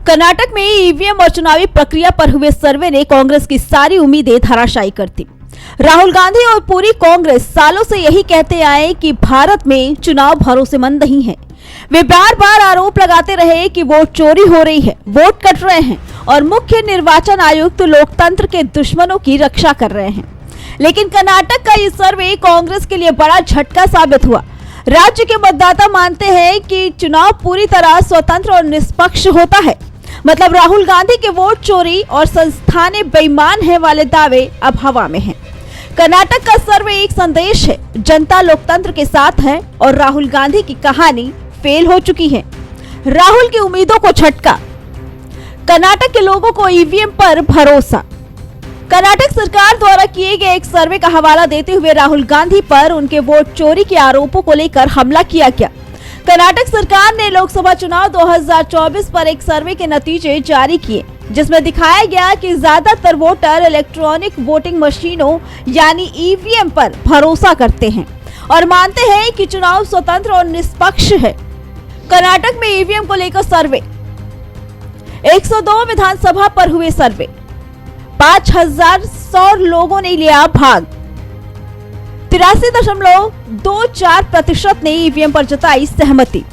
कर्नाटक में ईवीएम और चुनावी प्रक्रिया पर हुए सर्वे ने कांग्रेस की सारी उम्मीदें धराशायी कर दी। राहुल गांधी और पूरी कांग्रेस सालों से यही कहते आए कि भारत में चुनाव भरोसेमंद नहीं है। वे बार बार आरोप लगाते रहे कि वोट चोरी हो रही है, वोट कट रहे हैं और मुख्य निर्वाचन आयुक्त लोकतंत्र के दुश्मनों की रक्षा कर रहे हैं। लेकिन कर्नाटक का ये सर्वे कांग्रेस के लिए बड़ा झटका साबित हुआ। राज्य के मतदाता मानते हैं कि चुनाव पूरी तरह स्वतंत्र और निष्पक्ष होता है। मतलब राहुल गांधी के वोट चोरी और संस्थाने बेईमान है वाले दावे अब हवा में हैं। कर्नाटक का सर्वे एक संदेश है, जनता लोकतंत्र के साथ है और राहुल गांधी की कहानी फेल हो चुकी है। राहुल की उम्मीदों को झटका, कर्नाटक के लोगों को ईवीएम पर भरोसा। कर्नाटक सरकार द्वारा किए गए एक सर्वे का हवाला देते हुए राहुल गांधी पर उनके वोट चोरी के आरोपों को लेकर हमला किया गया। कर्नाटक सरकार ने लोकसभा चुनाव 2024 पर एक सर्वे के नतीजे जारी किए, जिसमें दिखाया गया कि ज्यादातर वोटर इलेक्ट्रॉनिक वोटिंग मशीनों यानी ईवीएम पर भरोसा करते हैं और मानते हैं कि चुनाव स्वतंत्र और निष्पक्ष है। कर्नाटक में ईवीएम को लेकर सर्वे, 102 विधानसभा पर हुए सर्वे, 5100 लोगों ने लिया भाग। 83.24% ने ईवीएम पर जताई सहमति।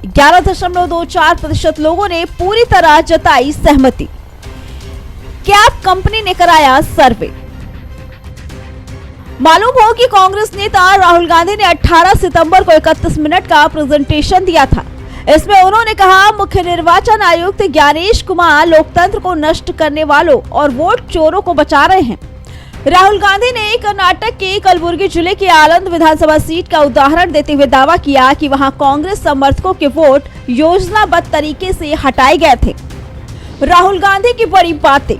11.24% लोगों ने पूरी तरह जताई सहमति। कैप कंपनी ने कराया सर्वे। मालूम हो कि कांग्रेस नेता राहुल गांधी ने 18 सितंबर को 31 मिनट का प्रेजेंटेशन दिया था। इसमें उन्होंने कहा, मुख्य निर्वाचन आयुक्त ज्ञानेश कुमार लोकतंत्र को नष्ट करने वालों और वोट चोरों को बचा रहे हैं। राहुल गांधी ने कर्नाटक के कलबुर्गी जिले की आलंद विधानसभा सीट का उदाहरण देते हुए दावा किया कि वहां कांग्रेस समर्थकों के वोट योजनाबद्ध तरीके से हटाए गए थे। राहुल गांधी की बड़ी बातें,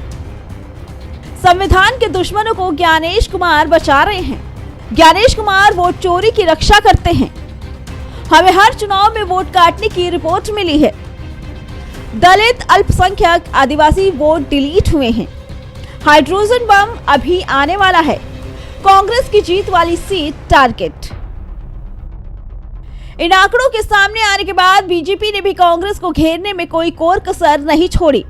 संविधान के दुश्मनों को ज्ञानेश कुमार बचा रहे हैं। ज्ञानेश कुमार वोट चोरी की रक्षा करते हैं। हमें हर चुनाव में वोट काटने की रिपोर्ट मिली है। दलित, अल्पसंख्यक, आदिवासी वोट डिलीट हुए हैं। हाइड्रोजन बम अभी आने वाला है। कांग्रेस की जीत वाली सीट टारगेट। इन आंकड़ों के सामने आने के बाद बीजेपी ने भी कांग्रेस को घेरने में कोई कोर कसर नहीं छोड़ी।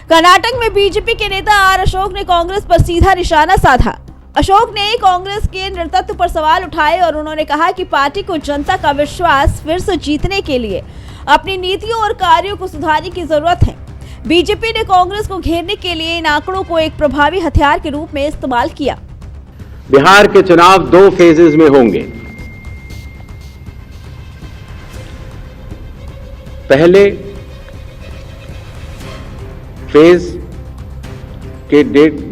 कर्नाटक में बीजेपी के नेता आर अशोक ने कांग्रेस पर सीधा निशाना साधा। अशोक ने कांग्रेस के नेतृत्व पर सवाल उठाए और उन्होंने कहा कि पार्टी को जनता का विश्वास फिर से जीतने के लिए अपनी नीतियों और कार्यों को सुधारने की जरूरत है। बीजेपी ने कांग्रेस को घेरने के लिए इन आंकड़ों को एक प्रभावी हथियार के रूप में इस्तेमाल किया। बिहार के चुनाव 2 फेजेस में होंगे। पहले फेज के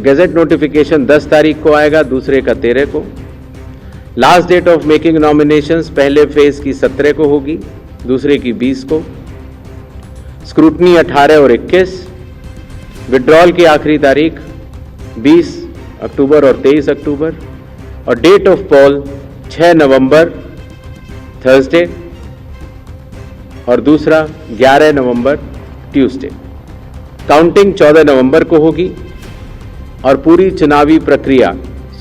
गजट नोटिफिकेशन 10 तारीख को आएगा, दूसरे का 13 को। Last date of making nominations पहले फेज की 17 को होगी, दूसरे की 20 को। स्क्रूटनी 18 और 21। विड्रॉल की आखिरी तारीख 20 अक्टूबर और 23 अक्टूबर और date of poll 6 November Thursday और दूसरा 11 नवंबर ट्यूसडे। काउंटिंग 14 नवंबर को होगी और पूरी चुनावी प्रक्रिया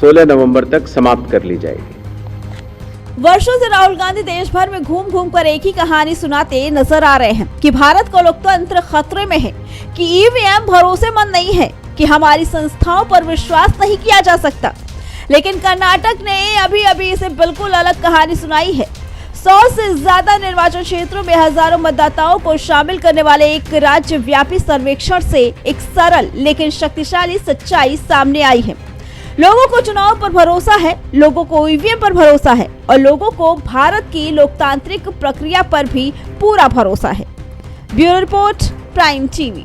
16 नवंबर तक समाप्त कर ली जाएगी। वर्षों से राहुल गांधी देश भर में घूम घूम कर एक ही कहानी सुनाते नजर आ रहे हैं कि भारत का लोकतंत्र खतरे में है, कि ईवीएम भरोसेमंद नहीं है, कि हमारी संस्थाओं पर विश्वास नहीं किया जा सकता। लेकिन कर्नाटक ने अभी इसे बिल्कुल अलग कहानी सुनाई है। 100 से ज्यादा निर्वाचन क्षेत्रों में हजारों मतदाताओं को शामिल करने वाले एक राज्य व्यापी सर्वेक्षण से एक सरल लेकिन शक्तिशाली सच्चाई सामने आई है। लोगों को चुनाव पर भरोसा है, लोगों को ईवीएम पर भरोसा है और लोगों को भारत की लोकतांत्रिक प्रक्रिया पर भी पूरा भरोसा है। Bureau report, prime TV.